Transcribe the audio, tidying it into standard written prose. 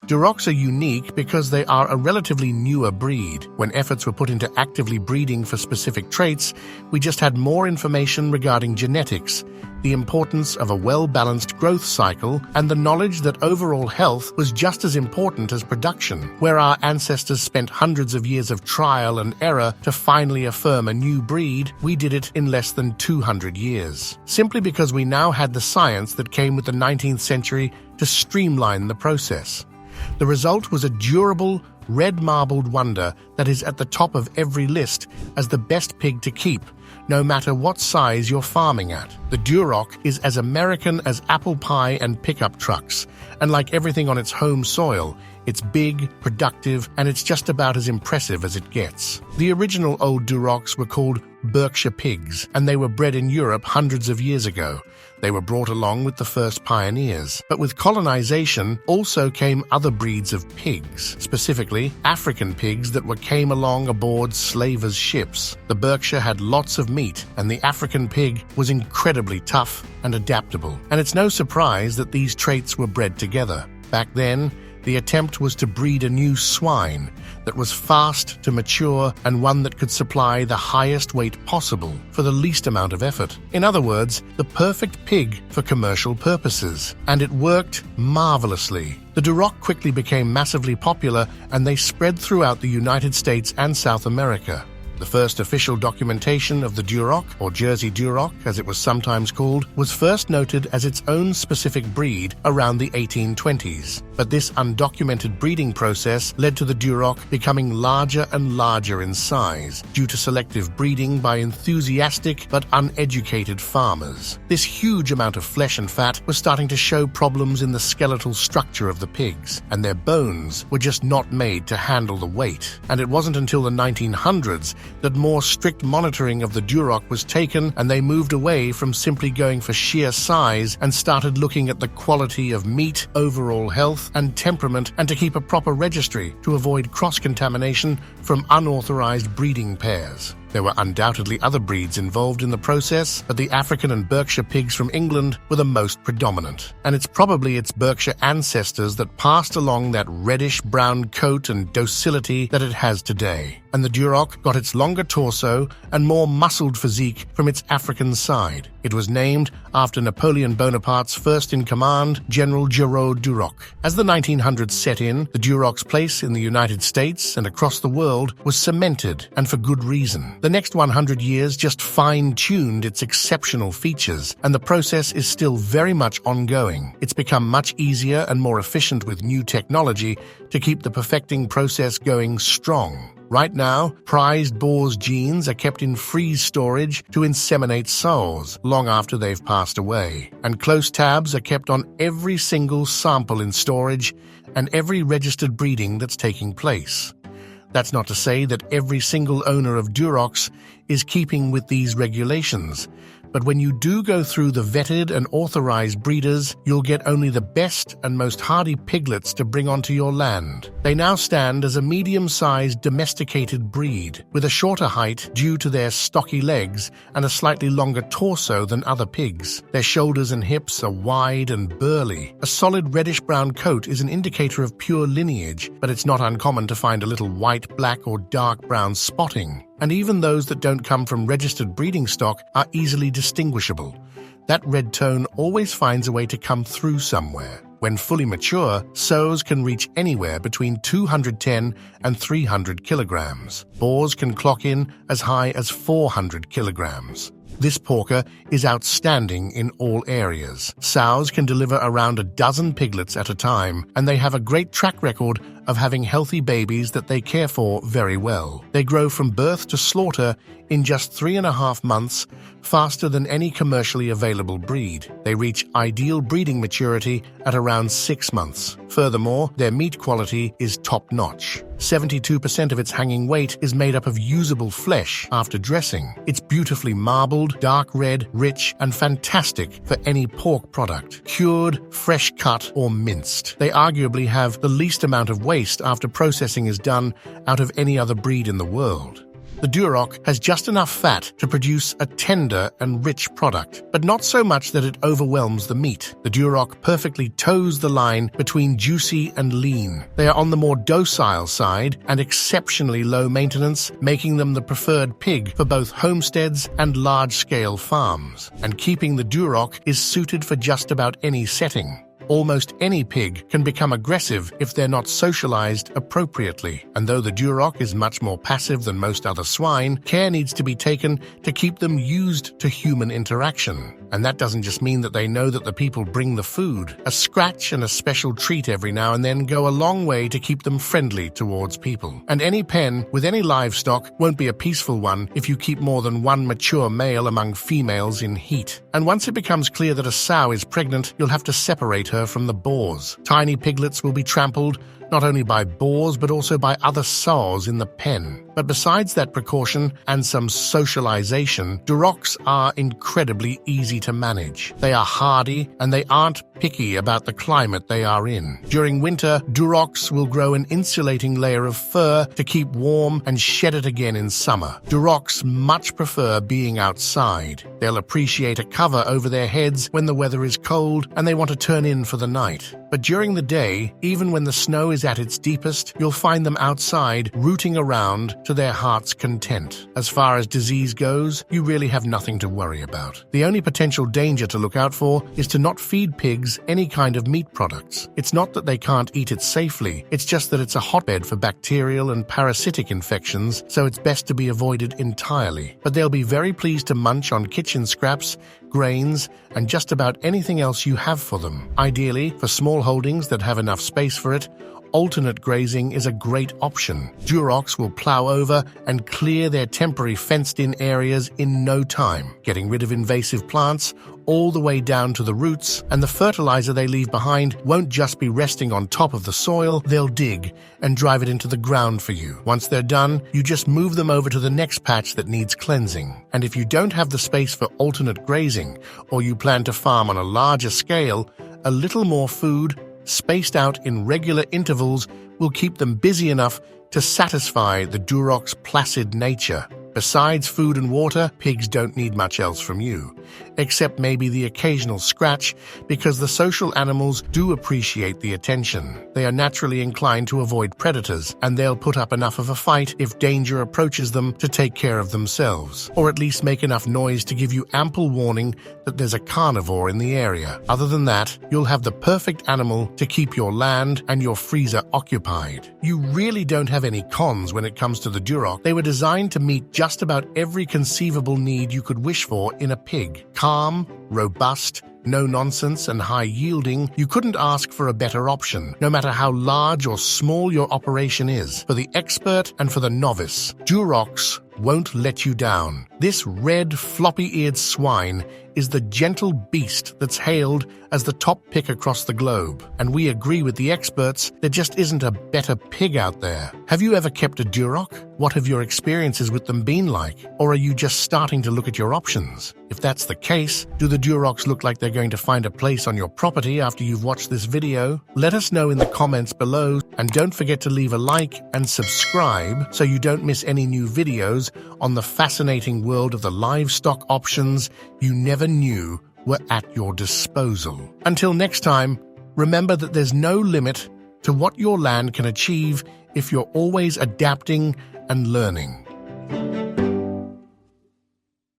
Durocs are unique because they are a relatively newer breed. When efforts were put into actively breeding for specific traits, we just had more information regarding genetics, the importance of a well-balanced growth cycle, and the knowledge that overall health was just as important as production. Where our ancestors spent hundreds of years of trial and error to finally affirm a new breed, we did it in less than 200 years. Simply because we now had the science that came with the 19th century to streamline the process. The result was a durable, red-marbled wonder that is at the top of every list as the best pig to keep, no matter what size you're farming at. The Duroc is as American as apple pie and pickup trucks, and like everything on its home soil, it's big, productive, and it's just about as impressive as it gets. The original old Durocs were called Berkshire pigs, and they were bred in Europe hundreds of years ago. They were brought along with the first pioneers. But with colonization also came other breeds of pigs, specifically African pigs that came along aboard slavers' ships. The Berkshire had lots of meat, and the African pig was incredibly tough and adaptable. And it's no surprise that these traits were bred together. Back then, the attempt was to breed a new swine that was fast to mature and one that could supply the highest weight possible for the least amount of effort. In other words, the perfect pig for commercial purposes. And it worked marvelously. The Duroc quickly became massively popular, and they spread throughout the United States and South America. The first official documentation of the Duroc, or Jersey Duroc as it was sometimes called, was first noted as its own specific breed around the 1820s. But this undocumented breeding process led to the Duroc becoming larger and larger in size due to selective breeding by enthusiastic but uneducated farmers. This huge amount of flesh and fat was starting to show problems in the skeletal structure of the pigs, and their bones were just not made to handle the weight. And it wasn't until the 1900s that more strict monitoring of the Duroc was taken, and they moved away from simply going for sheer size and started looking at the quality of meat, overall health, and temperament, and to keep a proper registry to avoid cross-contamination from unauthorized breeding pairs. There were undoubtedly other breeds involved in the process, but the African and Berkshire pigs from England were the most predominant. And it's probably its Berkshire ancestors that passed along that reddish-brown coat and docility that it has today. And the Duroc got its longer torso and more muscled physique from its African side. It was named after Napoleon Bonaparte's first-in-command, General Giraud Duroc. As the 1900s set in, the Duroc's place in the United States and across the world was cemented, and for good reason. The next 100 years just fine-tuned its exceptional features, and the process is still very much ongoing. It's become much easier and more efficient with new technology to keep the perfecting process going strong. Right now, prized boars' genes are kept in freeze storage to inseminate sows long after they've passed away, and close tabs are kept on every single sample in storage and every registered breeding that's taking place. That's not to say that every single owner of Durocs is keeping with these regulations, but when you do go through the vetted and authorized breeders, you'll get only the best and most hardy piglets to bring onto your land. They now stand as a medium-sized domesticated breed, with a shorter height due to their stocky legs and a slightly longer torso than other pigs. Their shoulders and hips are wide and burly. A solid reddish-brown coat is an indicator of pure lineage, but it's not uncommon to find a little white, black, or dark brown spotting. And even those that don't come from registered breeding stock are easily distinguishable. That red tone always finds a way to come through somewhere. When fully mature, sows can reach anywhere between 210 and 300 kilograms. Boars can clock in as high as 400 kilograms. This porker is outstanding in all areas. Sows can deliver around a dozen piglets at a time, and they have a great track record of having healthy babies that they care for very well. They grow from birth to slaughter in just 3.5 months, faster than any commercially available breed. They reach ideal breeding maturity at around 6 months. Furthermore, their meat quality is top-notch. 72% of its hanging weight is made up of usable flesh after dressing. It's beautifully marbled, dark red, rich, and fantastic for any pork product, cured, fresh cut, or minced. They arguably have the least amount of waste after processing is done out of any other breed in the world. The Duroc has just enough fat to produce a tender and rich product, but not so much that it overwhelms the meat. The Duroc perfectly toes the line between juicy and lean. They are on the more docile side and exceptionally low maintenance, making them the preferred pig for both homesteads and large-scale farms. And keeping the Duroc is suited for just about any setting. Almost any pig can become aggressive if they're not socialized appropriately, and though the Duroc is much more passive than most other swine, care needs to be taken to keep them used to human interaction. And that doesn't just mean that they know that the people bring the food. A scratch and a special treat every now and then go a long way to keep them friendly towards people. And any pen with any livestock won't be a peaceful one if you keep more than one mature male among females in heat. And once it becomes clear that a sow is pregnant, you'll have to separate her from the boars. Tiny piglets will be trampled not only by boars but also by other sows in the pen. But besides that precaution and some socialization, Durocs are incredibly easy to manage. They are hardy and they aren't picky about the climate they are in. During winter, Durocs will grow an insulating layer of fur to keep warm and shed it again in summer. Durocs much prefer being outside. They'll appreciate a cover over their heads when the weather is cold and they want to turn in for the night. But during the day, even when the snow is at its deepest, you'll find them outside rooting around to their heart's content. As far as disease goes, you really have nothing to worry about. The only potential danger to look out for is to not feed pigs any kind of meat products. It's not that they can't eat it safely, it's just that it's a hotbed for bacterial and parasitic infections, so it's best to be avoided entirely. But they'll be very pleased to munch on kitchen scraps, grains, and just about anything else you have for them. Ideally, for small holdings that have enough space for it, alternate grazing is a great option. Durocs will plow over and clear their temporary fenced-in areas in no time, getting rid of invasive plants all the way down to the roots, and the fertilizer they leave behind won't just be resting on top of the soil, they'll dig and drive it into the ground for you. Once they're done, you just move them over to the next patch that needs cleansing. And if you don't have the space for alternate grazing, or you plan to farm on a larger scale, a little more food, spaced out in regular intervals, will keep them busy enough to satisfy the Duroc's placid nature. Besides food and water, pigs don't need much else from you, except maybe the occasional scratch, because the social animals do appreciate the attention. They are naturally inclined to avoid predators, and they'll put up enough of a fight if danger approaches them to take care of themselves, or at least make enough noise to give you ample warning that there's a carnivore in the area. Other than that, you'll have the perfect animal to keep your land and your freezer occupied. You really don't have any cons when it comes to the Duroc. They were designed to meet just about every conceivable need you could wish for in a pig. Calm, robust, no nonsense, and high yielding, you couldn't ask for a better option, no matter how large or small your operation is. For the expert and for the novice, Durocs won't let you down. This red, floppy-eared swine is the gentle beast that's hailed as the top pick across the globe. And we agree with the experts, there just isn't a better pig out there. Have you ever kept a Duroc? What have your experiences with them been like? Or are you just starting to look at your options? If that's the case, do the Durocs look like they're going to find a place on your property after you've watched this video? Let us know in the comments below, and don't forget to leave a like and subscribe so you don't miss any new videos on the fascinating world of the livestock options you never knew were at your disposal. Until next time, remember that there's no limit to what your land can achieve if you're always adapting and learning.